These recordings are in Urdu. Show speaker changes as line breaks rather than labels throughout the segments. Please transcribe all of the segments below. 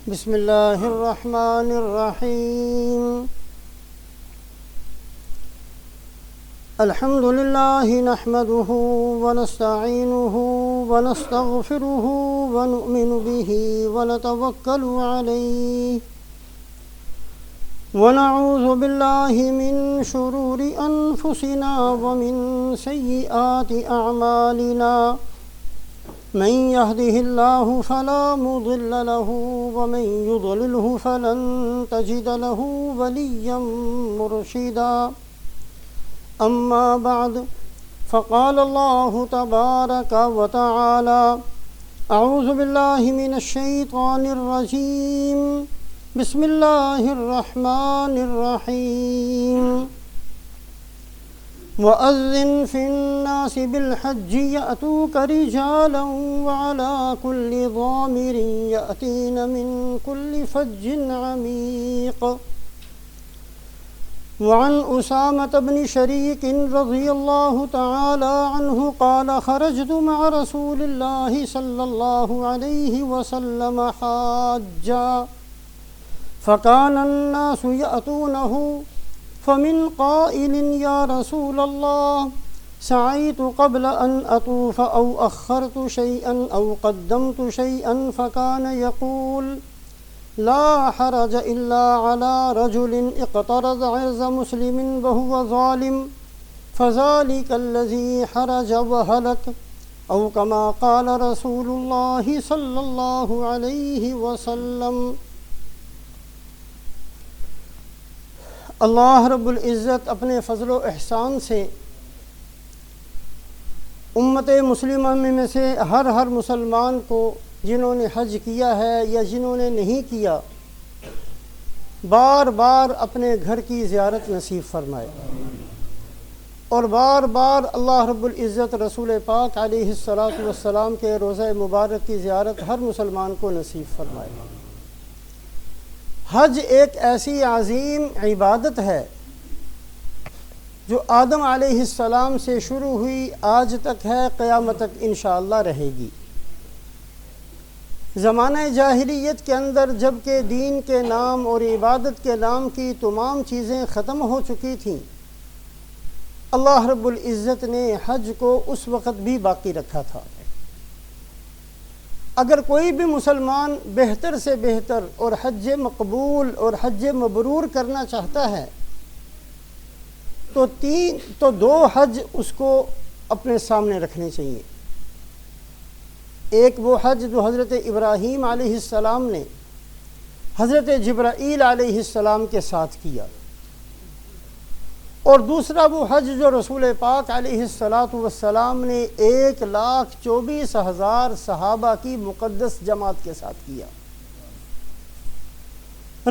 بسم اللہ الرحمن الرحیم الحمد للہ نحمده ونستعینه ونستغفره ونؤمن به ونتوکل علیہ ونعوذ باللہ من شرور انفسنا ومن سیئات اعمالنا من يهده الله فلا مضل له ومن يضلله فلن تجد له وليا مرشدا أما بعد فقال الله تبارك وتعالى أعوذ بالله من الشيطان الرجيم بسم الله الرحمن الرحيم وَأَذِّن فِي النَّاسِ بِالْحَجِّ يَأْتُوكَ رِجَالًا وَعَلَى كُلِّ ضَامِرٍ يَأْتِينَ مِنْ كُلِّ فَجٍّ عَمِيقٍ وعن أسامة بن شريك رضي الله تعالى عنه قال خرجت مع رسول الله صلى الله عليه وسلم حاجا فكان الناس يأتونه فمن قائل يا رسول الله سعيت قبل أن أطوف أو أخرت شيئا أو قدمت شيئا فكان يقول لا حرج إلا على رجل اقترض عرض مسلم وهو ظالم فذلك الذي حرج وهلك أو كما قال رسول الله صلى الله عليه وسلم۔ اللہ رب العزت اپنے فضل و احسان سے امت مسلمہ میں سے ہر مسلمان کو جنہوں نے حج کیا ہے یا جنہوں نے نہیں کیا بار بار اپنے گھر کی زیارت نصیب فرمائے، اور بار بار اللہ رب العزت رسول پاک علیہ الصلاۃ والسلام کے روضہ مبارک کی زیارت ہر مسلمان کو نصیب فرمائے۔ حج ایک ایسی عظیم عبادت ہے جو آدم علیہ السلام سے شروع ہوئی آج تک ہے، قیامت تک انشاءاللہ رہے گی۔ زمانہ جاہلیت کے اندر جب کہ دین کے نام اور عبادت کے نام کی تمام چیزیں ختم ہو چکی تھیں، اللہ رب العزت نے حج کو اس وقت بھی باقی رکھا تھا۔ اگر کوئی بھی مسلمان بہتر سے بہتر اور حج مقبول اور حج مبرور کرنا چاہتا ہے تو دو حج اس کو اپنے سامنے رکھنے چاہیے۔ ایک وہ حج جو حضرت ابراہیم علیہ السلام نے حضرت جبرائیل علیہ السلام کے ساتھ کیا، اور دوسرا وہ حج جو رسول پاک علیہ الصلاۃ والسلام نے 1,24,000 صحابہ کی مقدس جماعت کے ساتھ کیا۔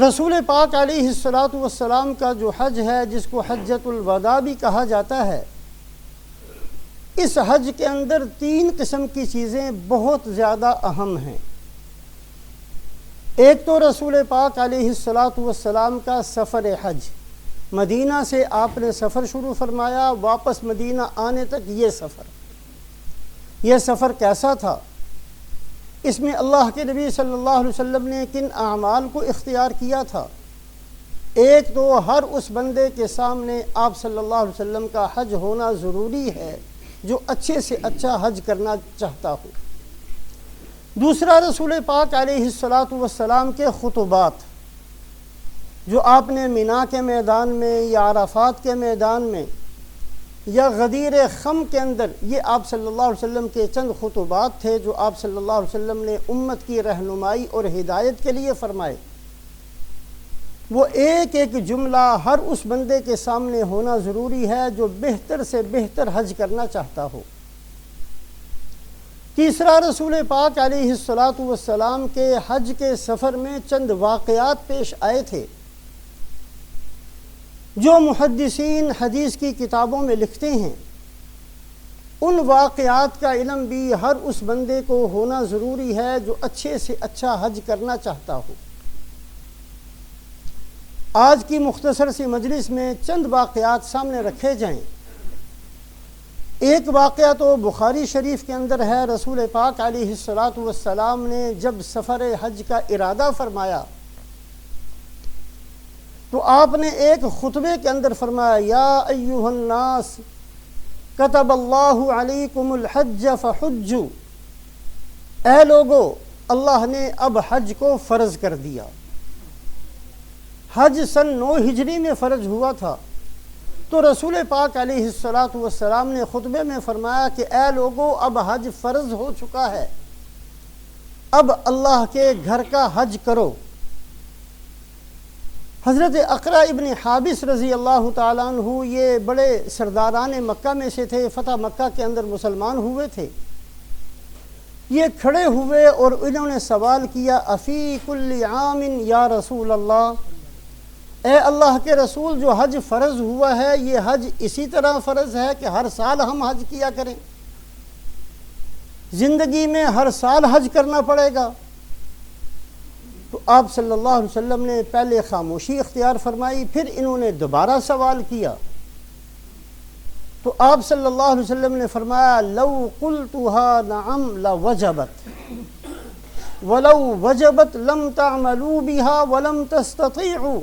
رسول پاک علیہ الصلاۃ والسلام کا جو حج ہے، جس کو حجۃ الوداع بھی کہا جاتا ہے، اس حج کے اندر 3 قسم کی چیزیں بہت زیادہ اہم ہیں۔ ایک تو رسول پاک علیہ الصلاۃ والسلام کا سفر حج، مدینہ سے آپ نے سفر شروع فرمایا، واپس مدینہ آنے تک یہ سفر کیسا تھا؟ اس میں اللہ کے نبی صلی اللہ علیہ وسلم نے کن اعمال کو اختیار کیا تھا؟ ایک تو ہر اس بندے کے سامنے آپ صلی اللہ علیہ وسلم کا حج ہونا ضروری ہے جو اچھے سے اچھا حج کرنا چاہتا ہو۔ دوسرا رسول پاک علیہ الصلاۃ والسلام کے خطبات جو آپ نے مینا کے میدان میں یا عرفات کے میدان میں یا غدیر خم کے اندر، یہ آپ صلی اللہ علیہ وسلم کے چند خطبات تھے جو آپ صلی اللہ علیہ وسلم نے امت کی رہنمائی اور ہدایت کے لیے فرمائے۔ وہ ایک ایک جملہ ہر اس بندے کے سامنے ہونا ضروری ہے جو بہتر سے بہتر حج کرنا چاہتا ہو۔ تیسرا رسول پاک علیہ الصلاۃ والسلام کے حج کے سفر میں چند واقعات پیش آئے تھے جو محدثین حدیث کی کتابوں میں لکھتے ہیں۔ ان واقعات کا علم بھی ہر اس بندے کو ہونا ضروری ہے جو اچھے سے اچھا حج کرنا چاہتا ہو۔ آج کی مختصر سی مجلس میں چند واقعات سامنے رکھے جائیں ایک واقعہ تو بخاری شریف کے اندر ہے، رسول پاک علیہ الصلاۃ والسلام نے جب سفر حج کا ارادہ فرمایا تو آپ نے ایک خطبے کے اندر فرمایا، یا ایھا الناس کتب اللہ علیکم الحج فحجوا، اے لوگو اللہ نے اب حج کو فرض کر دیا۔ حج سن 9 ہجری میں فرض ہوا تھا، تو رسول پاک علیہ الصلاۃ والسلام نے خطبے میں فرمایا کہ اے لوگو اب حج فرض ہو چکا ہے، اب اللہ کے گھر کا حج کرو۔ حضرت اقرع ابن حابس رضی اللہ تعالیٰ عنہ یہ بڑے سرداران مکہ میں سے تھے، فتح مکہ کے اندر مسلمان ہوئے تھے۔ یہ کھڑے ہوئے اور انہوں نے سوال کیا، افی کل عام یا رسول اللہ، اے اللہ کے رسول جو حج فرض ہوا ہے یہ حج اسی طرح فرض ہے کہ ہر سال ہم حج کیا کریں؟ زندگی میں ہر سال حج کرنا پڑے گا؟ تو آپ صلی اللہ علیہ وسلم نے پہلے خاموشی اختیار فرمائی، پھر انہوں نے دوبارہ سوال کیا تو آپ صلی اللہ علیہ وسلم نے فرمایا، لو قلتها نعم لوجبت ولو وجبت لم تعملوا بها ولم تستطيعوا،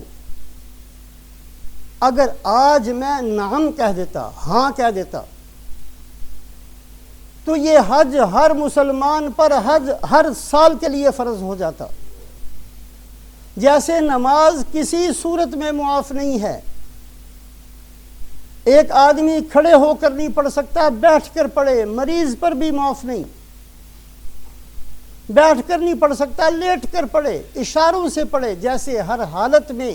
اگر آج میں نعم کہہ دیتا، ہاں کہہ دیتا، تو یہ حج ہر مسلمان پر حج ہر سال کے لیے فرض ہو جاتا۔ جیسے نماز کسی صورت میں معاف نہیں ہے، ایک آدمی کھڑے ہو کر نہیں پڑھ سکتا، بیٹھ کر پڑھے، مریض پر بھی معاف نہیں، بیٹھ کر نہیں پڑھ سکتا، لیٹ کر پڑھے، اشاروں سے پڑھے، جیسے ہر حالت میں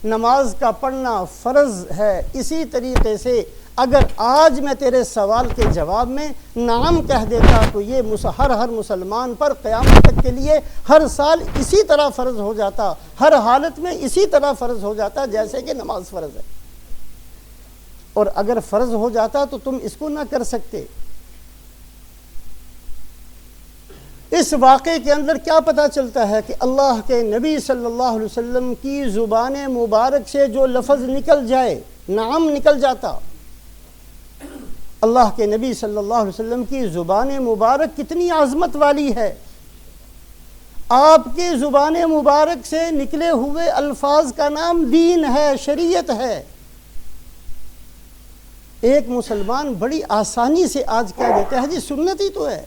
نماز کا پڑھنا فرض ہے، اسی طریقے سے اگر آج میں تیرے سوال کے جواب میں نعم کہہ دیتا تو یہ ہر مسلمان پر قیامت تک کے لیے ہر سال اسی طرح فرض ہو جاتا، ہر حالت میں اسی طرح فرض ہو جاتا جیسے کہ نماز فرض ہے۔ اور اگر فرض ہو جاتا تو تم اس کو نہ کر سکتے۔ اس واقعے کے اندر کیا پتہ چلتا ہے کہ اللہ کے نبی صلی اللہ علیہ وسلم کی زبان مبارک سے جو لفظ نکل جائے، نعم نکل جاتا۔ اللہ کے نبی صلی اللہ علیہ وسلم کی زبان مبارک کتنی عظمت والی ہے، آپ کی زبان مبارک سے نکلے ہوئے الفاظ کا نام دین ہے، شریعت ہے۔ ایک مسلمان بڑی آسانی سے آج کہہ دیتا ہے جی سنت ہی تو ہے۔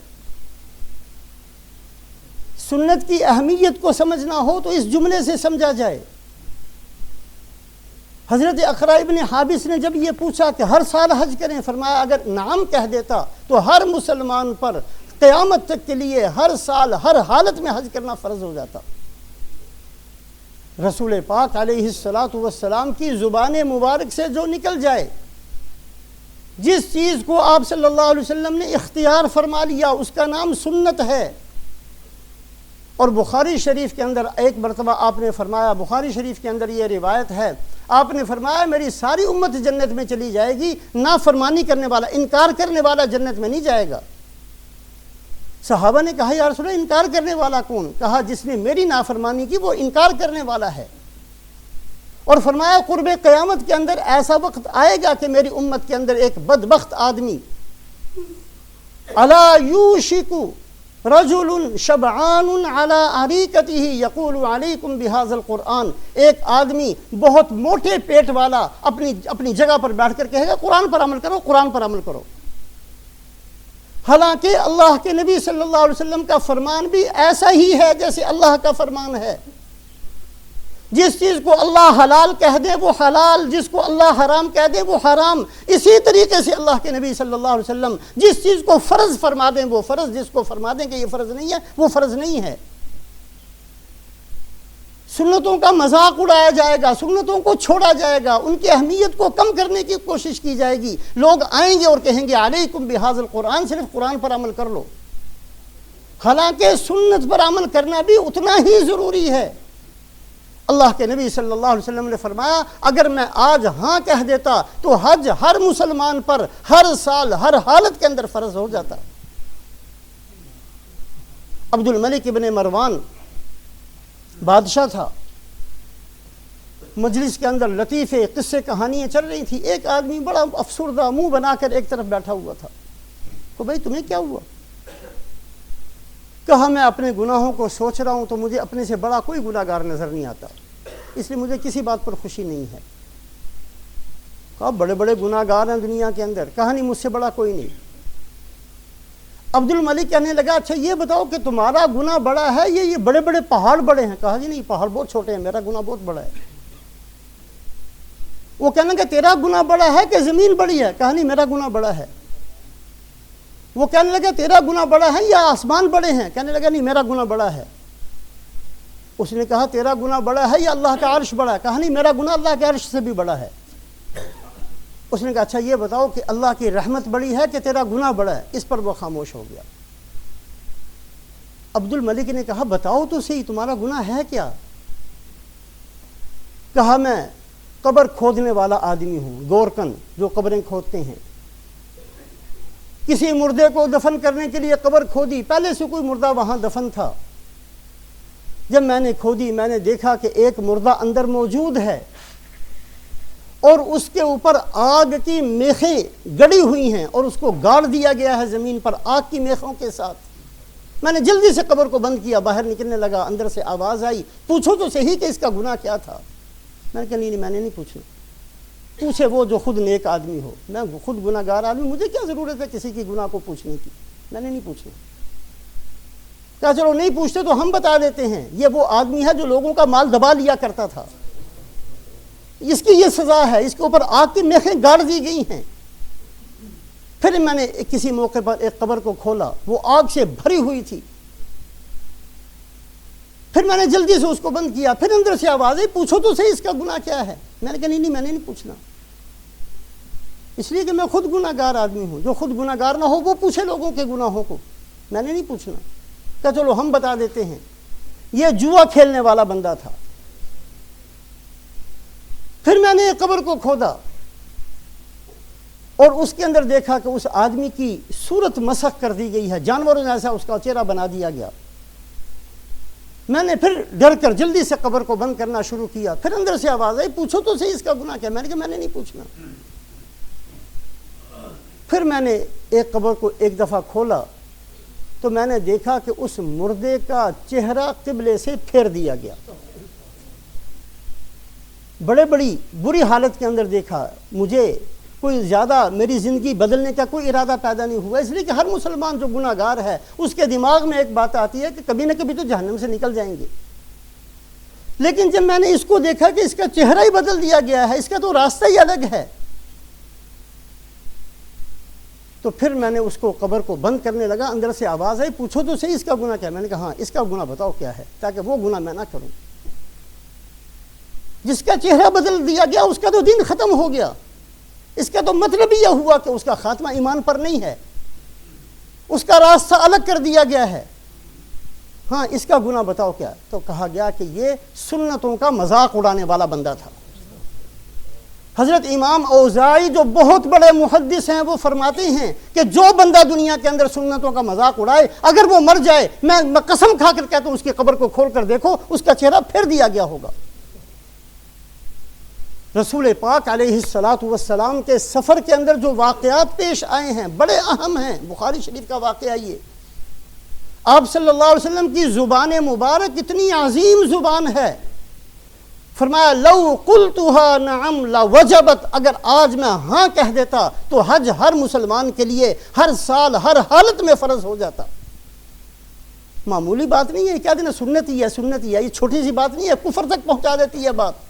سنت کی اہمیت کو سمجھنا ہو تو اس جملے سے سمجھا جائے۔ حضرت اقرع ابن حابس نے جب یہ پوچھا کہ ہر سال حج کریں، فرمایا اگر نعم کہہ دیتا تو ہر مسلمان پر قیامت تک کے لیے ہر سال ہر حالت میں حج کرنا فرض ہو جاتا۔ رسول پاک علیہ الصلاۃ والسلام کی زبان مبارک سے جو نکل جائے، جس چیز کو آپ صلی اللہ علیہ وسلم نے اختیار فرما لیا، اس کا نام سنت ہے۔ اور بخاری شریف کے اندر ایک مرتبہ آپ نے فرمایا، بخاری شریف کے اندر یہ روایت ہے، آپ نے فرمایا میری ساری امت جنت میں چلی جائے گی، نافرمانی کرنے والا، انکار کرنے والا جنت میں نہیں جائے گا۔ صحابہ نے کہا یا رسول اللہ انکار کرنے والا کون؟ کہا جس نے میری نافرمانی کی وہ انکار کرنے والا ہے۔ اور فرمایا قرب قیامت کے اندر ایسا وقت آئے گا کہ میری امت کے اندر ایک بدبخت آدمی، الا یوشک رجل شبعان علی اریکتہ یقول علیکم بہذا القرآن، ایک آدمی بہت موٹے پیٹ والا اپنی جگہ پر بیٹھ کر کہے گا قرآن پر عمل کرو، قرآن پر عمل کرو۔ حالانکہ اللہ کے نبی صلی اللہ علیہ وسلم کا فرمان بھی ایسا ہی ہے جیسے اللہ کا فرمان ہے۔ جس چیز کو اللہ حلال کہہ دے وہ حلال، جس کو اللہ حرام کہہ دے وہ حرام۔ اسی طریقے سے اللہ کے نبی صلی اللہ علیہ وسلم جس چیز کو فرض فرما دیں وہ فرض، جس کو فرما دیں کہ یہ فرض نہیں ہے وہ فرض نہیں ہے۔ سنتوں کا مذاق اڑایا جائے گا، سنتوں کو چھوڑا جائے گا، ان کی اہمیت کو کم کرنے کی کوشش کی جائے گی۔ لوگ آئیں گے اور کہیں گے علیکم بہذا القرآن، صرف قرآن پر عمل کر لو، حالانکہ سنت پر عمل کرنا بھی اتنا ہی ضروری ہے۔ اللہ کے نبی صلی اللہ علیہ وسلم نے فرمایا اگر میں آج ہاں کہہ دیتا تو حج ہر مسلمان پر ہر سال ہر حالت کے اندر فرض ہو جاتا۔ عبد الملک ابن مروان بادشاہ تھا، مجلس کے اندر لطیفے قصے کہانیاں چل رہی تھی، ایک آدمی بڑا افسردہ منہ بنا کر ایک طرف بیٹھا ہوا تھا۔ کہ بھائی تمہیں کیا ہوا؟ کہا میں اپنے گناہوں کو سوچ رہا ہوں تو مجھے اپنے سے بڑا کوئی گناہ گار نظر نہیں آتا، اس لیے مجھے کسی بات پر خوشی نہیں ہے۔ کہا بڑے بڑے گناہ گار ہیں دنیا کے اندر، کہا نہیں مجھ سے بڑا کوئی نہیں۔ عبد الملک کہنے لگا اچھا یہ بتاؤ کہ تمہارا گناہ بڑا ہے یہ بڑے بڑے پہاڑ بڑے ہیں؟ کہا جی نہیں، پہاڑ بہت چھوٹے ہیں، میرا گناہ بہت بڑا ہے۔ وہ کہنے لگا تیرا گناہ بڑا ہے کہ زمین بڑی ہے؟ کہا نہیں میرا گناہ بڑا ہے۔ وہ کہنے لگا تیرا گناہ بڑا ہے یا آسمان بڑے ہیں؟ کہنے لگا نہیں میرا گناہ بڑا ہے۔ اس نے کہا تیرا گناہ بڑا ہے یا اللہ کا عرش بڑا ہے؟ کہا نہیں میرا گناہ اللہ کے عرش سے بھی بڑا ہے۔ اس نے کہا اچھا یہ بتاؤ کہ اللہ کی رحمت بڑی ہے کہ تیرا گناہ بڑا ہے؟ اس پر وہ خاموش ہو گیا۔ عبد الملک نے کہا بتاؤ تو صحیح تمہارا گناہ ہے کیا؟ کہا میں قبر کھودنے والا آدمی ہوں، گورکن جو قبریں کھودتے ہیں۔ کسی مردے کو دفن کرنے کے لیے قبر کھودی، پہلے سے کوئی مردہ وہاں دفن تھا۔ جب میں نے کھودی میں نے دیکھا کہ ایک مردہ اندر موجود ہے اور اس کے اوپر آگ کی میخیں گڑی ہوئی ہیں اور اس کو گاڑ دیا گیا ہے زمین پر آگ کی میخوں کے ساتھ۔ میں نے جلدی سے قبر کو بند کیا، باہر نکلنے لگا، اندر سے آواز آئی پوچھو تو صحیح کہ اس کا گناہ کیا تھا؟ میں نے کہا نہیں میں نے نہیں پوچھنا، پوچھے وہ جو خود نیک آدمی ہو، میں خود گناہ گار آدمی، مجھے کیا ضرورت ہے کسی کی گناہ کو پوچھنے کی؟ میں نے نہیں پوچھنا۔ کہا چلو نہیں پوچھتے تو ہم بتا دیتے ہیں، یہ وہ آدمی ہے جو لوگوں کا مال دبا لیا کرتا تھا، اس کی یہ سزا ہے، اس کے اوپر آگ کی میخیں گاڑ دی گئی ہیں۔ پھر میں نے کسی موقع پر ایک قبر کو کھولا، وہ آگ سے بھری ہوئی تھی، پھر میں نے جلدی سے اس کو بند کیا، پھر اندر سے آواز آئی پوچھو تو صحیح اس کا گناہ کیا ہے؟ میں نے کہا نہیں میں نے نہیں پوچھنا، اس لیے کہ میں خود گناہ گار آدمی ہوں، جو خود گناہ گار نہ ہو وہ پوچھے لوگوں کے گناہوں کو، میں نے نہیں پوچھنا۔ کہ چلو ہم بتا دیتے ہیں، یہ جوا کھیلنے والا بندہ تھا۔ پھر میں نے ایک قبر کو کھودا اور اس کے اندر دیکھا کہ اس آدمی کی صورت مسخ کر دی گئی ہے، جانوروں جیسا اس کا چہرہ بنا دیا گیا۔ میں نے پھر ڈر کر جلدی سے قبر کو بند کرنا شروع کیا، پھر اندر سے آواز آئی پوچھو تو صحیح اس کا گناہ کیا؟ میں نے کہا میں نے نہیں پوچھنا۔ پھر میں نے ایک قبر کو ایک دفعہ کھولا تو میں نے دیکھا کہ اس مردے کا چہرہ قبلے سے پھیر دیا گیا، بڑے بڑی بری حالت کے اندر دیکھا۔ مجھے کوئی زیادہ میری زندگی بدلنے کا کوئی ارادہ پیدا نہیں ہوا، اس لیے کہ ہر مسلمان جو گناہ گار ہے اس کے دماغ میں ایک بات آتی ہے کہ کبھی نہ کبھی تو جہنم سے نکل جائیں گے۔ لیکن جب میں نے اس کو دیکھا کہ اس کا چہرہ ہی بدل دیا گیا ہے، اس کا تو راستہ ہی الگ ہے، تو پھر میں نے اس کو قبر کو بند کرنے لگا۔ اندر سے آواز آئی پوچھو تو صحیح اس کا گناہ کیا ہے؟ میں نے کہا ہاں اس کا گناہ بتاؤ کیا ہے، تاکہ وہ گناہ میں نہ کروں۔ جس کا چہرہ بدل دیا گیا اس کا تو دین ختم ہو گیا، اس کا تو مطلب یہ ہوا کہ اس کا خاتمہ ایمان پر نہیں ہے، اس کا راستہ الگ کر دیا گیا ہے۔ ہاں اس کا گناہ بتاؤ کیا؟ تو کہا گیا کہ یہ سنتوں کا مذاق اڑانے والا بندہ تھا۔ حضرت امام اوزاعی جو بہت بڑے محدث ہیں وہ فرماتے ہیں کہ جو بندہ دنیا کے اندر سنتوں کا مذاق اڑائے اگر وہ مر جائے، میں قسم کھا کر کہتا ہوں اس کی قبر کو کھول کر دیکھو اس کا چہرہ پھیر دیا گیا ہوگا۔ رسول پاک علیہ السلام کے سفر کے اندر جو واقعات پیش آئے ہیں بڑے اہم ہیں۔ بخاری شریف کا واقعہ یہ، آپ صلی اللہ علیہ وسلم کی زبان مبارک اتنی عظیم زبان ہے، فرمایا لو قلتها نعم لوجبت، اگر آج میں ہاں کہہ دیتا تو حج ہر مسلمان کے لیے ہر سال ہر حالت میں فرض ہو جاتا۔ معمولی بات نہیں ہے، کیا دینا سنت ہی ہے، سنت ہی ہے، یہ چھوٹی سی بات نہیں ہے، کفر تک پہنچا دیتی ہے بات۔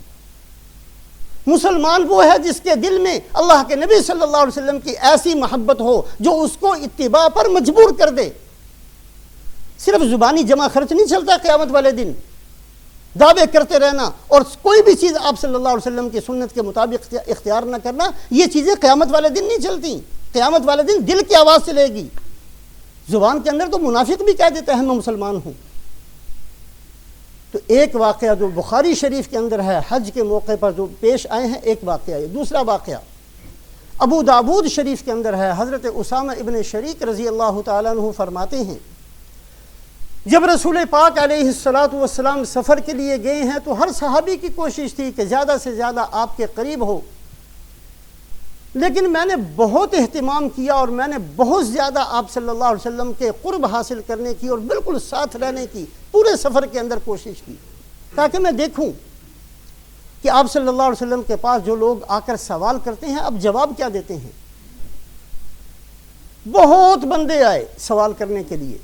مسلمان وہ ہے جس کے دل میں اللہ کے نبی صلی اللہ علیہ وسلم کی ایسی محبت ہو جو اس کو اتباع پر مجبور کر دے۔ صرف زبانی جمع خرچ نہیں چلتا قیامت والے دن، دعوے کرتے رہنا اور کوئی بھی چیز آپ صلی اللہ علیہ وسلم کی سنت کے مطابق اختیار نہ کرنا، یہ چیزیں قیامت والے دن نہیں چلتی۔ قیامت والے دن دل کی آواز چلے گی۔ زبان کے اندر تو منافق بھی کہہ دیتا ہے میں مسلمان ہوں۔ تو ایک واقعہ جو بخاری شریف کے اندر ہے حج کے موقع پر جو پیش آئے ہیں، ایک واقعہ ہے۔ دوسرا واقعہ ابو داود شریف کے اندر ہے، حضرت اسامہ ابن شریک رضی اللہ تعالیٰ عنہ فرماتے ہیں جب رسول پاک علیہ السلام سفر کے لیے گئے ہیں تو ہر صحابی کی کوشش تھی کہ زیادہ سے زیادہ آپ کے قریب ہو، لیکن میں نے بہت اہتمام کیا اور میں نے بہت زیادہ آپ صلی اللہ علیہ وسلم کے قرب حاصل کرنے کی اور بالکل ساتھ رہنے کی پورے سفر کے اندر کوشش کی، تاکہ میں دیکھوں کہ آپ صلی اللہ علیہ وسلم کے پاس جو لوگ آ کر سوال کرتے ہیں اب جواب کیا دیتے ہیں۔ بہت بندے آئے سوال کرنے کے لیے،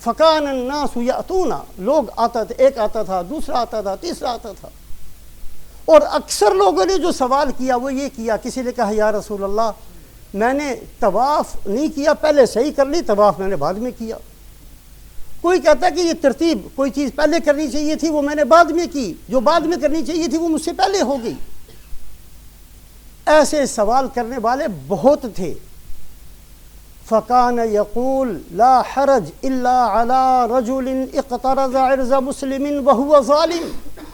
فکان الناس یاتون، لوگ آتا تھا، ایک آتا تھا، دوسرا آتا تھا، تیسرا آتا تھا، اور اکثر لوگوں نے جو سوال کیا وہ یہ کیا، کسی نے کہا یا رسول اللہ میں نے طواف نہیں کیا، پہلے صحیح کر لی، طواف میں نے بعد میں کیا۔ کوئی کہتا کہ یہ ترتیب، کوئی چیز پہلے کرنی چاہیے تھی وہ میں نے بعد میں کی، جو بعد میں کرنی چاہیے تھی وہ مجھ سے پہلے ہو گئی۔ ایسے سوال کرنے والے بہت تھے۔ فَكَانَ يَقُولُ لَا حَرَجْ إِلَّا عَلَى رَجُلٍ اقْتَرَضَ عِرْضَ مُسْلِمٍ وَهُوَ ظَالِمٌ۔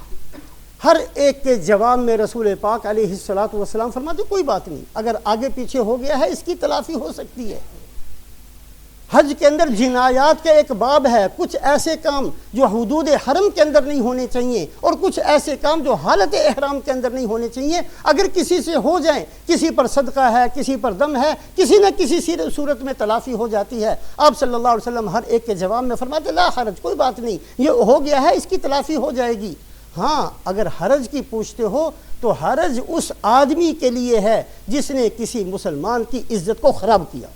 ہر ایک کے جواب میں رسول پاک علیہ الصلوۃ والسلام فرماتے کوئی بات نہیں، اگر آگے پیچھے ہو گیا ہے اس کی تلافی ہو سکتی ہے۔ حج کے اندر جنایات کا ایک باب ہے، کچھ ایسے کام جو حدود حرم کے اندر نہیں ہونے چاہیے اور کچھ ایسے کام جو حالت احرام کے اندر نہیں ہونے چاہیے، اگر کسی سے ہو جائیں، کسی پر صدقہ ہے، کسی پر دم ہے، کسی نہ کسی صورت میں تلافی ہو جاتی ہے۔ آپ صلی اللہ علیہ وسلم ہر ایک کے جواب میں فرماتے لا حرج، کوئی بات نہیں، یہ ہو گیا ہے اس کی تلافی ہو جائے گی۔ ہاں اگر حرج کی پوچھتے ہو تو حرج اس آدمی کے لیے ہے جس نے کسی مسلمان کی عزت کو خراب کیا۔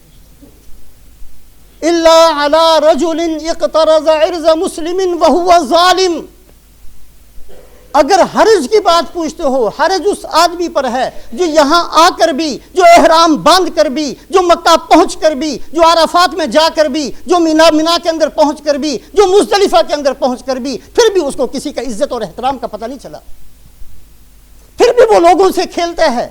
إِلَّا عَلَى رَجُلٍ اقْتَرَضَ عِرْضَ مُسْلِمٍ وَهُوَ ظَالِمٌ، اگر حرج کی بات پوچھتے ہو، حرج اس آدمی پر ہے جو یہاں آ کر بھی، جو احرام باندھ کر بھی، جو مکہ پہنچ کر بھی، جو عرفات میں جا کر بھی، جو مینا کے اندر پہنچ کر بھی، جو مزدلفہ کے اندر پہنچ کر بھی، پھر بھی اس کو کسی کا عزت اور احترام کا پتہ نہیں چلا، پھر بھی وہ لوگوں سے کھیلتا ہے،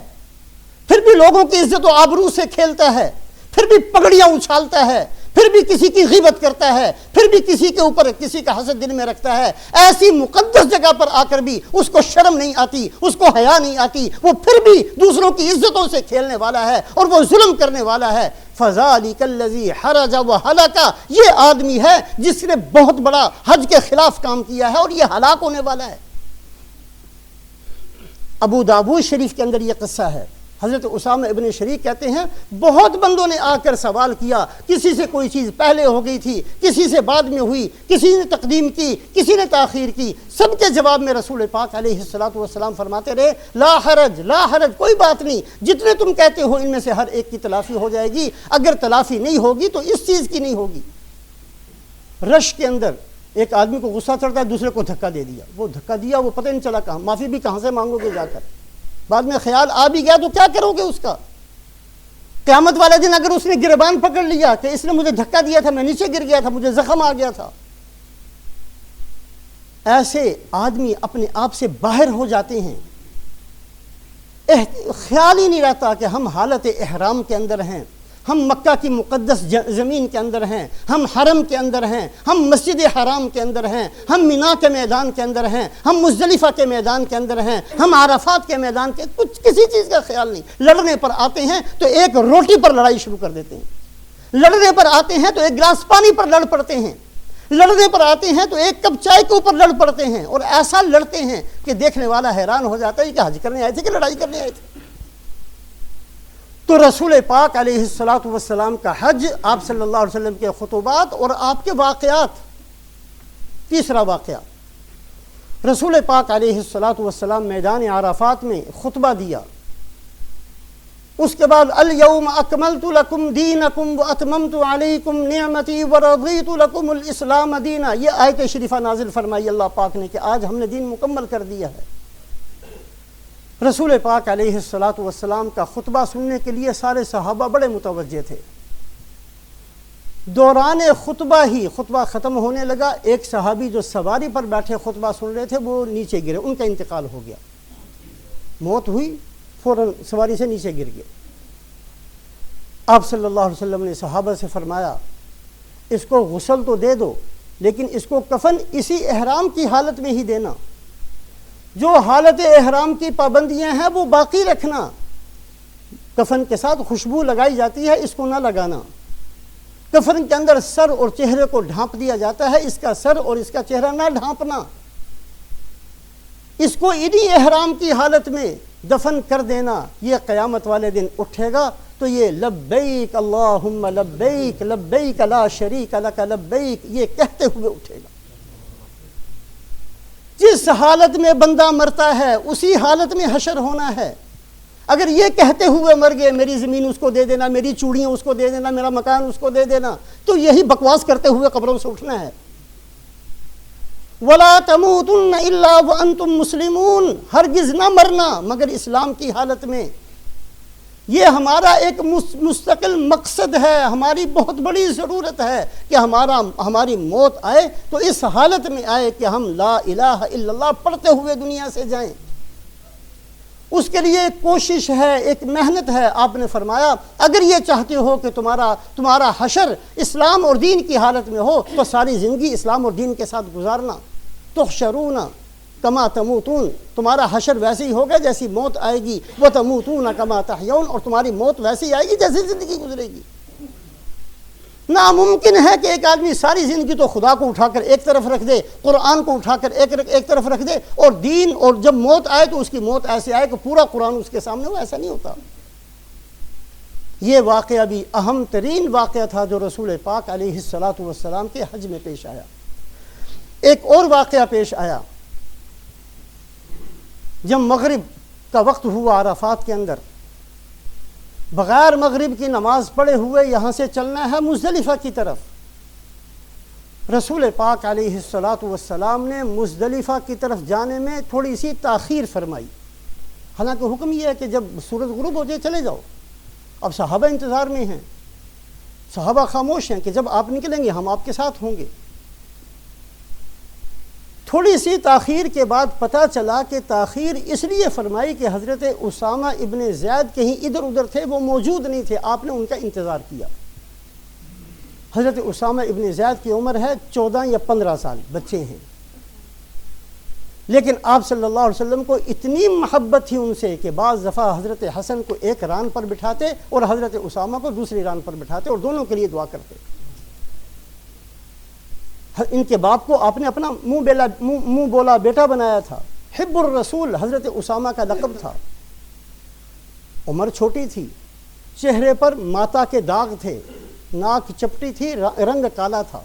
پھر بھی لوگوں کی عزت و آبرو سے کھیلتا ہے، پھر بھی پگڑیاں اچھالتا ہے، پھر بھی کسی کی غیبت کرتا ہے، پھر بھی کسی کے اوپر کسی کا حسد دل میں رکھتا ہے، ایسی مقدس جگہ پر آ کر بھی اس کو شرم نہیں آتی، اس کو حیا نہیں آتی، وہ پھر بھی دوسروں کی عزتوں سے کھیلنے والا ہے اور وہ ظلم کرنے والا ہے۔ فَذَلِكَ الَّذِي حَرَجَ وَهَلَكَ، یہ آدمی ہے جس نے بہت بڑا حج کے خلاف کام کیا ہے اور یہ ہلاک ہونے والا ہے۔ ابو داؤد شریف کے اندر یہ قصہ ہے۔ حضرت اسامہ ابن شریک کہتے ہیں بہت بندوں نے آ کر سوال کیا، کسی سے کوئی چیز پہلے ہو گئی تھی، کسی سے بعد میں ہوئی، کسی نے تقدیم کی، کسی نے تاخیر کی، سب کے جواب میں رسول پاک علیہ الصلوۃ والسلام فرماتے رہے لا حرج لا حرج، کوئی بات نہیں، جتنے تم کہتے ہو ان میں سے ہر ایک کی تلافی ہو جائے گی، اگر تلافی نہیں ہوگی تو اس چیز کی نہیں ہوگی۔ رش کے اندر ایک آدمی کو غصہ چڑھتا ہے، دوسرے کو دھکا دے دیا، وہ دھکا دیا وہ پتہ نہیں چلا کہاں، معافی بھی کہاں سے مانگو گے جا کر، بعد میں خیال آ بھی گیا تو کیا کرو گے اس کا؟ قیامت والے دن اگر اس نے گریبان پکڑ لیا کہ اس نے مجھے دھکا دیا تھا، میں نیچے گر گیا تھا، مجھے زخم آ گیا تھا، ایسے آدمی اپنے آپ سے باہر ہو جاتے ہیں، خیال ہی نہیں رہتا کہ ہم حالت احرام کے اندر ہیں، ہم مکہ کی مقدس زمین کے اندر ہیں، ہم حرم کے اندر ہیں، ہم مسجد حرام کے اندر ہیں، ہم مینا کے میدان کے اندر ہیں، ہم مزدلفہ کے میدان کے اندر ہیں، ہم عرفات کے میدان کے، کچھ کسی چیز کا خیال نہیں۔ لڑنے پر آتے ہیں تو ایک روٹی پر لڑائی شروع کر دیتے ہیں، لڑنے پر آتے ہیں تو ایک گلاس پانی پر لڑ پڑتے ہیں، لڑنے پر آتے ہیں تو ایک کپ چائے کے اوپر لڑ پڑتے ہیں، اور ایسا لڑتے ہیں کہ دیکھنے والا حیران ہو جاتا ہے کہ حج کرنے آئے تھے کہ لڑائی کرنے آئے تھے۔ تو رسول پاک علیہ الصلوۃ والسلام کا حج، آپ صلی اللہ علیہ وسلم کے خطبات اور آپ کے واقعات۔ تیسرا واقعہ، رسول پاک علیہ الصلوۃ والسلام میدان عرفات میں خطبہ دیا، اس کے بعد الیوم اکملت لکم دینکم واتممت علیکم نعمتی ورضیت لکم الاسلام دینا، یہ آیت شریفہ نازل فرمائی اللہ پاک نے کہ آج ہم نے دین مکمل کر دیا ہے۔ رسول پاک علیہ الصلوۃ والسلام کا خطبہ سننے کے لیے سارے صحابہ بڑے متوجہ تھے۔ دوران خطبہ ختم ہونے لگا، ایک صحابی جو سواری پر بیٹھے خطبہ سن رہے تھے وہ نیچے گرے، ان کا انتقال ہو گیا، موت ہوئی، فوراً سواری سے نیچے گر گئے۔ آپ صلی اللہ علیہ وسلم نے صحابہ سے فرمایا اس کو غسل تو دے دو، لیکن اس کو کفن اسی احرام کی حالت میں ہی دینا، جو حالت احرام کی پابندیاں ہیں وہ باقی رکھنا، کفن کے ساتھ خوشبو لگائی جاتی ہے، اس کو نہ لگانا، کفن کے اندر سر اور چہرے کو ڈھانپ دیا جاتا ہے، اس کا سر اور اس کا چہرہ نہ ڈھانپنا، اس کو انہی احرام کی حالت میں دفن کر دینا، یہ قیامت والے دن اٹھے گا تو یہ لبیک اللہم لبیک لبیک لا شریک لک لبیک یہ کہتے ہوئے اٹھے گا۔ جس حالت میں بندہ مرتا ہے اسی حالت میں حشر ہونا ہے۔ اگر یہ کہتے ہوئے مر گئے میری زمین اس کو دے دینا، میری چوڑیاں اس کو دے دینا، میرا مکان اس کو دے دینا، تو یہی بکواس کرتے ہوئے قبروں سے اٹھنا ہے۔ وَلَا تَمُوتُنَّ إِلَّا وَأَنْتُمْ مُسْلِمُونَ، ہرگز نہ مرنا مگر اسلام کی حالت میں۔ یہ ہمارا ایک مستقل مقصد ہے، ہماری بہت بڑی ضرورت ہے کہ ہماری موت آئے تو اس حالت میں آئے کہ ہم لا الہ الا اللہ پڑھتے ہوئے دنیا سے جائیں۔ اس کے لیے ایک کوشش ہے، ایک محنت ہے۔ آپ نے فرمایا اگر یہ چاہتے ہو کہ تمہارا حشر اسلام اور دین کی حالت میں ہو تو ساری زندگی اسلام اور دین کے ساتھ گزارنا۔ تحشرون کما تموتون، تمہارا حشر ویسے ہی ہوگا جیسی موت آئے گی، وتموتون کما تحیون، اور تمہاری موت ویسے ہی آئے گی جیسی زندگی گزرے گی۔ ناممکن ہے کہ ایک آدمی ساری زندگی تو خدا کو اٹھا کر ایک طرف رکھ دے، قرآن کو اٹھا کر ایک طرف رکھ دے، اور دین، اور جب موت آئے تو اس کی موت ایسے آئے کہ پورا قرآن اس کے سامنے ہو، ایسا نہیں ہوتا۔ یہ واقعہ بھی اہم ترین واقعہ تھا جو رسول پاک علیہ الصلاۃ والسلام کے حج میں پیش آیا۔ ایک اور واقعہ پیش آیا جب مغرب کا وقت ہوا عرفات کے اندر، بغیر مغرب کی نماز پڑھے ہوئے یہاں سے چلنا ہے مزدلفہ کی طرف۔ رسول پاک علیہ الصلاۃ والسلام نے مزدلفہ کی طرف جانے میں تھوڑی سی تاخیر فرمائی، حالانکہ حکم یہ ہے کہ جب سورج غروب ہو جائے چلے جاؤ۔ اب صحابہ انتظار میں ہیں، صحابہ خاموش ہیں کہ جب آپ نکلیں گے ہم آپ کے ساتھ ہوں گے۔ تھوڑی سی تاخیر کے بعد پتہ چلا کہ تاخیر اس لیے فرمائی کہ حضرت اسامہ ابن زید کہیں ادھر ادھر تھے، وہ موجود نہیں تھے، آپ نے ان کا انتظار کیا۔ حضرت اسامہ ابن زید کی عمر ہے 14 یا 15 سال، بچے ہیں، لیکن آپ صلی اللہ علیہ وسلم کو اتنی محبت تھی ان سے کہ بعض دفعہ حضرت حسن کو ایک ران پر بٹھاتے اور حضرت اسامہ کو دوسری ران پر بٹھاتے اور دونوں کے لیے دعا کرتے۔ ان کے باپ کو آپ نے اپنا منہ بولا بیٹا بنایا تھا۔ حب الرسول حضرت اسامہ کا لقب تھا۔ عمر چھوٹی تھی، چہرے پر ماتا کے داغ تھے، ناک چپٹی تھی، رنگ کالا تھا۔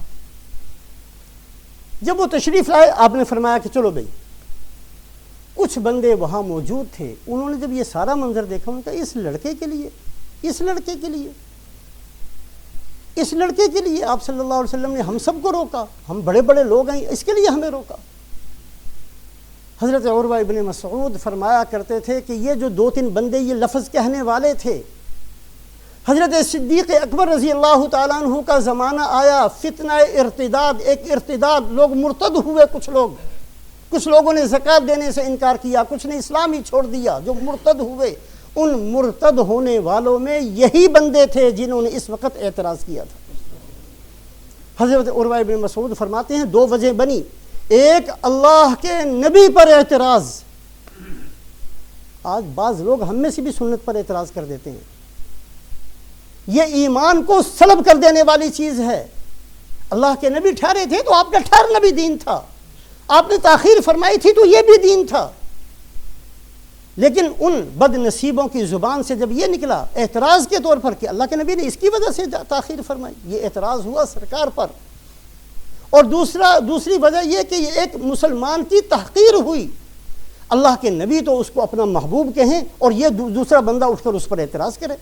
جب وہ تشریف لائے آپ نے فرمایا کہ چلو بھائی۔ کچھ بندے وہاں موجود تھے، انہوں نے جب یہ سارا منظر دیکھا انہوں نے کہا اس لڑکے کے لیے آپ صلی اللہ علیہ وسلم نے ہم سب کو روکا، ہم بڑے بڑے لوگ ہیں، اس کے لیے ہمیں روکا۔ حضرت عروہ ابن مسعود فرمایا کرتے تھے کہ یہ جو 2-3 بندے یہ لفظ کہنے والے تھے، حضرت صدیق اکبر رضی اللہ تعالیٰ عنہ کا زمانہ آیا، فتنہ ارتداد، ایک ارتداد، لوگ مرتد ہوئے، کچھ لوگوں نے زکوٰۃ دینے سے انکار کیا، کچھ نے اسلام ہی چھوڑ دیا، جو مرتد ہوئے۔ ان مرتد ہونے والوں میں یہی بندے تھے جنہوں نے اس وقت اعتراض کیا تھا۔ حضرت عروہ ابن مسعود فرماتے ہیں 2 وجہ بنی، ایک اللہ کے نبی پر اعتراض۔ آج بعض لوگ ہم میں سے بھی سنت پر اعتراض کر دیتے ہیں، یہ ایمان کو سلب کر دینے والی چیز ہے۔ اللہ کے نبی ٹھہرے تھے تو آپ کا ٹھہرنا بھی دین تھا، آپ نے تاخیر فرمائی تھی تو یہ بھی دین تھا۔ لیکن ان بد نصیبوں کی زبان سے جب یہ نکلا اعتراض کے طور پر کہ اللہ کے نبی نے اس کی وجہ سے تاخیر فرمائی، یہ اعتراض ہوا سرکار پر۔ اور دوسری وجہ یہ کہ یہ ایک مسلمان کی تحقیر ہوئی، اللہ کے نبی تو اس کو اپنا محبوب کہیں اور یہ دوسرا بندہ اٹھ کر اس پر اعتراض کرے۔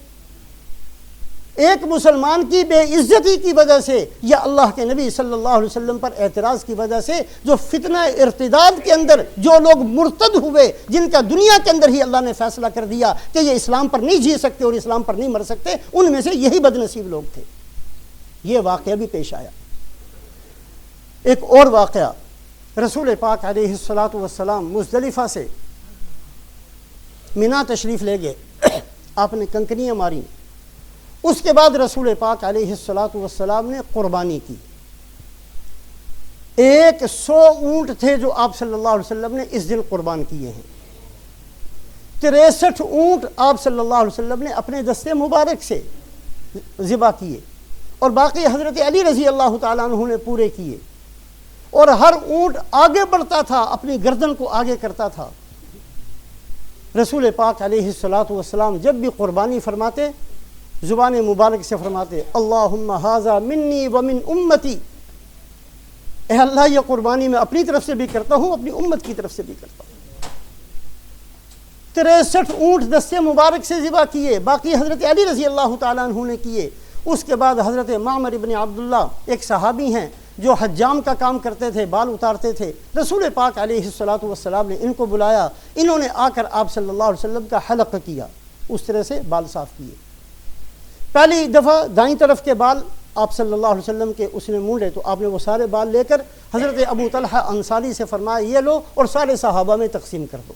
ایک مسلمان کی بے عزتی کی وجہ سے یا اللہ کے نبی صلی اللہ علیہ وسلم پر اعتراض کی وجہ سے جو فتنہ ارتداد کے اندر جو لوگ مرتد ہوئے، جن کا دنیا کے اندر ہی اللہ نے فیصلہ کر دیا کہ یہ اسلام پر نہیں جی سکتے اور اسلام پر نہیں مر سکتے، ان میں سے یہی بد نصیب لوگ تھے۔ یہ واقعہ بھی پیش آیا۔ ایک اور واقعہ، رسول پاک علیہ الصلاۃ والسلام مزدلفہ سے منا تشریف لے گئے، آپ نے کنکریاں ماری۔ اس کے بعد رسول پاک علیہ الصلاۃ والسلام نے قربانی کی۔ 100 اونٹ تھے جو آپ صلی اللہ علیہ وسلم نے اس دن قربان کیے ہیں۔ 63 اونٹ آپ صلی اللہ علیہ وسلم نے اپنے دستے مبارک سے ذبح کیے اور باقی حضرت علی رضی اللہ تعالیٰ عنہ نے پورے کیے، اور ہر اونٹ آگے بڑھتا تھا، اپنی گردن کو آگے کرتا تھا۔ رسول پاک علیہ الصلاۃ والسلام جب بھی قربانی فرماتے زبان مبارک سے فرماتے اللہم ھذا منی ومن امتی، اے اللہ یہ قربانی میں اپنی طرف سے بھی کرتا ہوں، اپنی امت کی طرف سے بھی کرتا ہوں۔ 63 اونٹ دستے مبارک سے ذبح کیے، باقی حضرت علی رضی اللہ تعالیٰ عنہ نے کیے۔ اس کے بعد حضرت معمر ابن عبداللہ ایک صحابی ہیں جو حجام کا کام کرتے تھے، بال اتارتے تھے، رسول پاک علیہ الصلاۃ والسلام نے ان کو بلایا، انہوں نے آ کر آپ صلی اللہ علیہ وسلم کا حلق کیا، اس طرح سے بال صاف کیے۔ پہلی دفعہ دائیں طرف کے بال آپ صلی اللہ علیہ وسلم کے اس نے مونڈے تو آپ نے وہ سارے بال لے کر حضرت ابو طلحہ انصاری سے فرمایا یہ لو اور سارے صحابہ میں تقسیم کر دو۔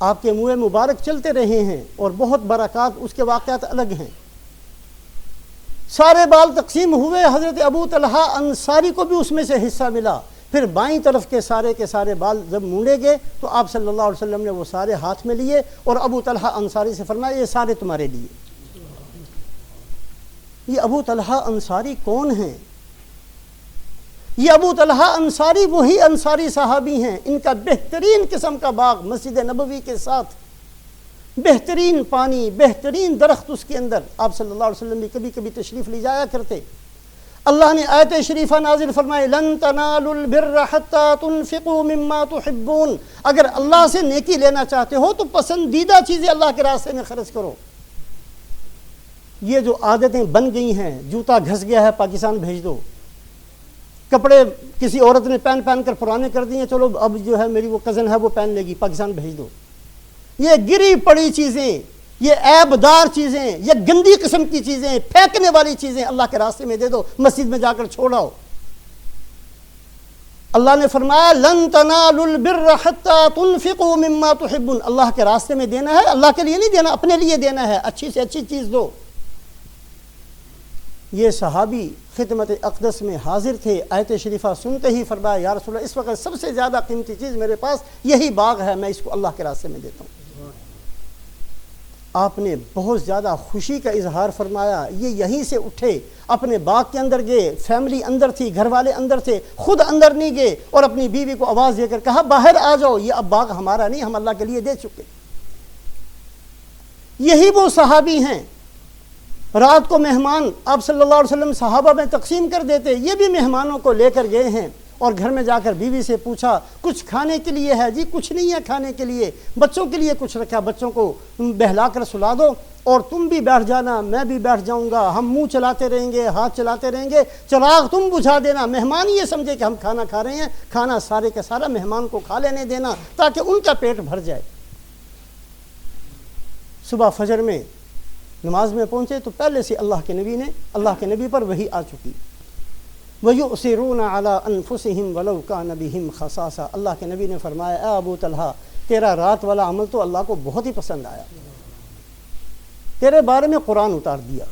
آپ کے منہ مبارک چلتے رہے ہیں اور بہت برکات اس کے واقعات الگ ہیں۔ سارے بال تقسیم ہوئے، حضرت ابو طلحہ انصاری کو بھی اس میں سے حصہ ملا۔ پھر بائیں طرف کے سارے بال جب مونڈے گئے تو آپ صلی اللہ علیہ وسلم نے وہ سارے ہاتھ میں لیے اور ابو طلحہ انصاری سے فرمایا یہ سارے تمہارے لیے۔ یہ ابو طلحہ انصاری کون ہیں؟ یہ ابو طلحہ انصاری وہی انصاری صحابی ہیں، ان کا بہترین قسم کا باغ مسجد نبوی کے ساتھ، بہترین پانی، بہترین درخت اس کے اندر، آپ صلی اللہ علیہ وسلم بھی کبھی کبھی تشریف لے جایا کرتے۔ اللہ نے آیت شریفہ نازل فرمائے لن تنالوا البر حتى تنفقوا مما تحبون، اگر اللہ سے نیکی لینا چاہتے ہو تو پسندیدہ چیزیں اللہ کے راستے میں خرچ کرو۔ یہ جو عادتیں بن گئی ہیں، جوتا گھس گیا ہے پاکستان بھیج دو، کپڑے کسی عورت نے پہن کر پرانے کر دیے، چلو اب جو ہے میری وہ کزن ہے وہ پہن لے گی، پاکستان بھیج دو۔ یہ گری پڑی چیزیں، یہ عیب دار چیزیں، یہ گندی قسم کی چیزیں، پھینکنے والی چیزیں اللہ کے راستے میں دے دو، مسجد میں جا کر چھوڑاؤ۔ اللہ نے فرمایا لن تنالوا البر حتى تنفقوا مما تحبون، اللہ کے راستے میں دینا ہے، اللہ کے لیے نہیں دینا، اپنے لیے دینا ہے، اچھی سے اچھی چیز دو۔ یہ صحابی خدمت اقدس میں حاضر تھے، آیت شریفہ سنتے ہی فرمایا یا رسول اللہ اس وقت سب سے زیادہ قیمتی چیز میرے پاس یہی باغ ہے، میں اس کو اللہ کے راستے میں دیتا ہوں۔ آپ نے بہت زیادہ خوشی کا اظہار فرمایا، یہ یہیں سے اٹھے، اپنے باغ کے اندر گئے، فیملی اندر تھی، گھر والے اندر تھے، خود اندر نہیں گئے اور اپنی بیوی کو آواز دے کر کہا باہر آ جاؤ، یہ اب باغ ہمارا نہیں، ہم اللہ کے لیے دے چکے۔ یہی وہ صحابی ہیں، رات کو مہمان آپ صلی اللہ علیہ وسلم صحابہ میں تقسیم کر دیتے، یہ بھی مہمانوں کو لے کر گئے ہیں اور گھر میں جا کر بیوی سے پوچھا کچھ کھانے کے لیے ہے؟ جی کچھ نہیں ہے کھانے کے لیے، بچوں کے لیے کچھ رکھا، بچوں کو بہلا کر سلا دو اور تم بھی بیٹھ جانا، میں بھی بیٹھ جاؤں گا، ہم منہ چلاتے رہیں گے، ہاتھ چلاتے رہیں گے، چراغ تم بجھا دینا، مہمان یہ سمجھے کہ ہم کھانا کھا رہے ہیں، کھانا سارے کا سارا مہمان کو کھا لینے دینا تاکہ ان کا پیٹ بھر جائے۔ صبح فجر میں نماز میں پہنچے تو پہلے سے اللہ کے نبی پر وحی آ چکی، وَيُؤْثِرُونَ عَلَىٰ أَنفُسِهِمْ وَلَوْ كَانَ بِهِمْ خَصَاصَةٌ، اللہ کے نبی نے فرمایا اے ابو طلحہ تیرا رات والا عمل تو اللہ کو بہت ہی پسند آیا، تیرے بارے میں قرآن اتار دیا۔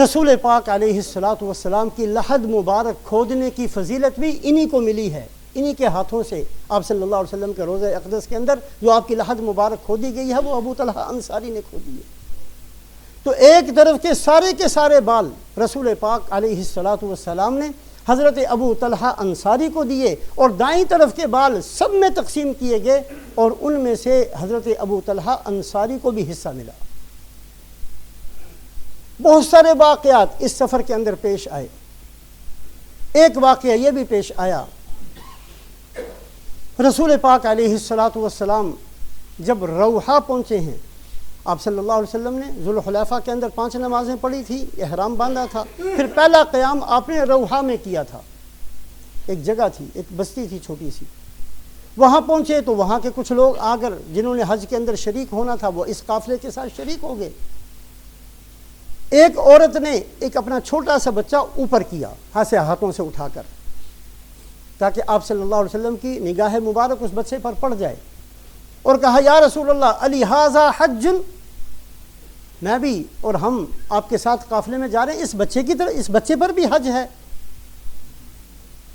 رسول پاک علیہ الصلاۃ والسلام کی لحد مبارک کھودنے کی فضیلت بھی انہی کو ملی ہے، انہی کے ہاتھوں سے آپ صلی اللہ علیہ وسلم کے روضہ اقدس کے اندر جو آپ کی لحد مبارک کھودی گئی ہے وہ ابو طلحہ انصاری نے کھودی ہے۔ تو ایک طرف کے سارے بال رسول پاک علیہ الصلاۃ والسلام نے حضرت ابو طلحہ انصاری کو دیے اور دائیں طرف کے بال سب میں تقسیم کیے گئے اور ان میں سے حضرت ابو طلحہ انصاری کو بھی حصہ ملا۔ بہت سارے واقعات اس سفر کے اندر پیش آئے، ایک واقعہ یہ بھی پیش آیا، رسول پاک علیہ الصلاۃ والسلام جب روحہ پہنچے ہیں، آپ صلی اللہ علیہ وسلم نے ذوالحلیفہ کے اندر 5 نمازیں پڑھی تھی، احرام باندھا تھا، پھر پہلا قیام آپ نے روحہ میں کیا تھا، ایک جگہ تھی، ایک بستی تھی چھوٹی سی، وہاں پہنچے تو وہاں کے کچھ لوگ آ کر جنہوں نے حج کے اندر شریک ہونا تھا وہ اس قافلے کے ساتھ شریک ہو گئے۔ ایک عورت نے ایک اپنا چھوٹا سا بچہ اوپر کیا ہاتھوں سے اٹھا کر تاکہ آپ صلی اللہ علیہ وسلم کی نگاہ مبارک اس بچے پر پڑ جائے، اور کہا یا رسول اللہ علی ھذا حج، میں بھی اور ہم آپ کے ساتھ قافلے میں جا رہے ہیں، اس بچے کی طرح اس بچے پر بھی حج ہے؟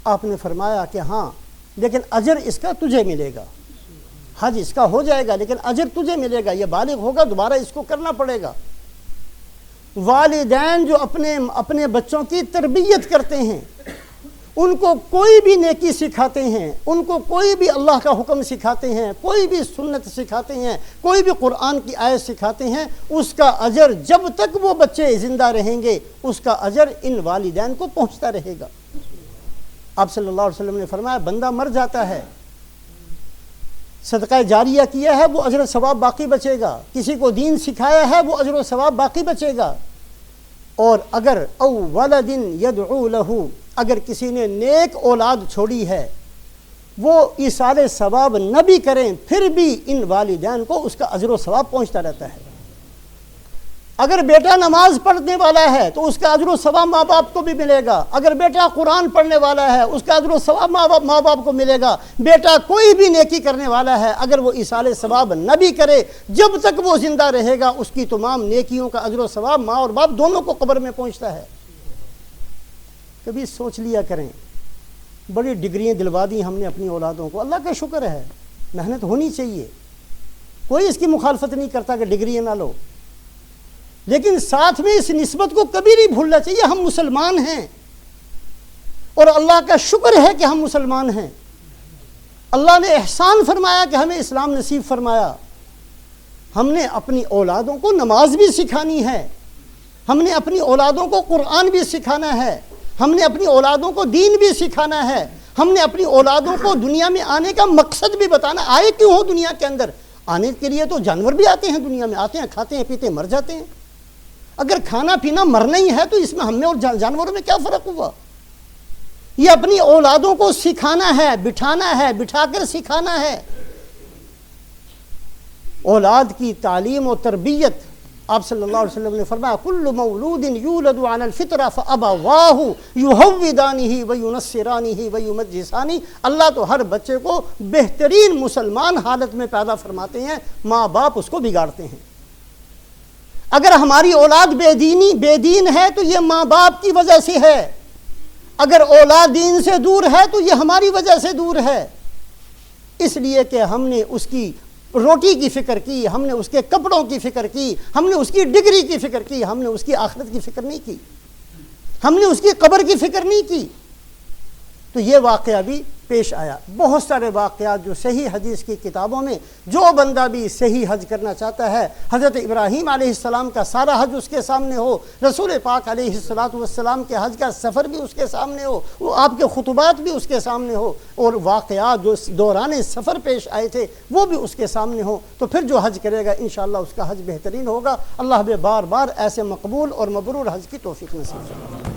آپ نے فرمایا کہ ہاں لیکن اجر اس کا تجھے ملے گا، حج اس کا ہو جائے گا لیکن اجر تجھے ملے گا، یہ بالغ ہوگا دوبارہ اس کو کرنا پڑے گا۔ والدین جو اپنے بچوں کی تربیت کرتے ہیں ان کو کوئی بھی نیکی سکھاتے ہیں، ان کو کوئی بھی اللہ کا حکم سکھاتے ہیں، کوئی بھی سنت سکھاتے ہیں، کوئی بھی قرآن کی آیت سکھاتے ہیں، اس کا اجر جب تک وہ بچے زندہ رہیں گے اس کا اجر ان والدین کو پہنچتا رہے گا۔ آپ صلی اللہ علیہ وسلم نے فرمایا بندہ مر جاتا ہے، صدقہ جاریہ کیا ہے وہ اجر و ثواب باقی بچے گا، کسی کو دین سکھایا ہے وہ اجر و ثواب باقی بچے گا، اور اگر او ولد یدعو لہ، اگر کسی نے نیک اولاد چھوڑی ہے وہ ایصال ثواب نہ بھی کریں پھر بھی ان والدین کو اس کا اجر و ثواب پہنچتا رہتا ہے۔ اگر بیٹا نماز پڑھنے والا ہے تو اس کا اجر و ثواب ماں باپ کو بھی ملے گا، اگر بیٹا قرآن پڑھنے والا ہے اس کا اجر و ثواب ماں باپ کو ملے گا، بیٹا کوئی بھی نیکی کرنے والا ہے اگر وہ ایصال ثواب نہ بھی کرے جب تک وہ زندہ رہے گا اس کی تمام نیکیوں کا اجر و ثواب ماں اور باپ دونوں کو قبر میں پہنچتا ہے۔ کبھی سوچ لیا کریں، بڑی ڈگریاں دلوا دی ہم نے اپنی اولادوں کو، اللہ کا شکر ہے، محنت ہونی چاہیے، کوئی اس کی مخالفت نہیں کرتا کہ ڈگریاں نہ لو، لیکن ساتھ میں اس نسبت کو کبھی نہیں بھولنا چاہیے ہم مسلمان ہیں، اور اللہ کا شکر ہے کہ ہم مسلمان ہیں، اللہ نے احسان فرمایا کہ ہمیں اسلام نصیب فرمایا، ہم نے اپنی اولادوں کو نماز بھی سکھانی ہے، ہم نے اپنی اولادوں کو قرآن بھی سکھانا ہے، ہم نے اپنی اولادوں کو دین بھی سکھانا ہے، ہم نے اپنی اولادوں کو دنیا میں آنے کا مقصد بھی بتانا، آئے کیوں ہو دنیا کے اندر، آنے کے لیے تو جانور بھی آتے ہیں دنیا میں، آتے ہیں کھاتے ہیں پیتے ہیں مر جاتے ہیں، اگر کھانا پینا مرنا ہی ہے تو اس میں ہم میں اور جانوروں میں کیا فرق ہوا؟ یہ اپنی اولادوں کو سکھانا ہے، بٹھانا ہے، بٹھا کر سکھانا ہے۔ اولاد کی تعلیم و تربیت، آپ صلی اللہ علیہ وسلم نے فرمایا کل مولود یولد علی الفطرہ فابواہ یہودانہ وینصرانہ ویمجسانہ، اللہ تو ہر بچے کو بہترین مسلمان حالت میں پیدا فرماتے ہیں، ماں باپ اس کو بگاڑتے ہیں۔ اگر ہماری اولاد بے دین ہے تو یہ ماں باپ کی وجہ سے ہے، اگر اولاد دین سے دور ہے تو یہ ہماری وجہ سے دور ہے، اس لیے کہ ہم نے اس کی روٹی کی فکر کی، ہم نے اس کے کپڑوں کی فکر کی، ہم نے اس کی ڈگری کی فکر کی، ہم نے اس کی آخرت کی فکر نہیں کی، ہم نے اس کی قبر کی فکر نہیں کی۔ تو یہ واقعہ بھی پیش آیا، بہت سارے واقعات جو صحیح حدیث کی کتابوں میں، جو بندہ بھی صحیح حج کرنا چاہتا ہے، حضرت ابراہیم علیہ السلام کا سارا حج اس کے سامنے ہو، رسول پاک علیہ السلام کے حج کا سفر بھی اس کے سامنے ہو، وہ آپ کے خطبات بھی اس کے سامنے ہو، اور واقعات جو دوران سفر پیش آئے تھے وہ بھی اس کے سامنے ہو، تو پھر جو حج کرے گا انشاءاللہ اس کا حج بہترین ہوگا۔ اللہ ہمیں بار بار ایسے مقبول اور مبرور حج کی توفیق نصیب فرمائے۔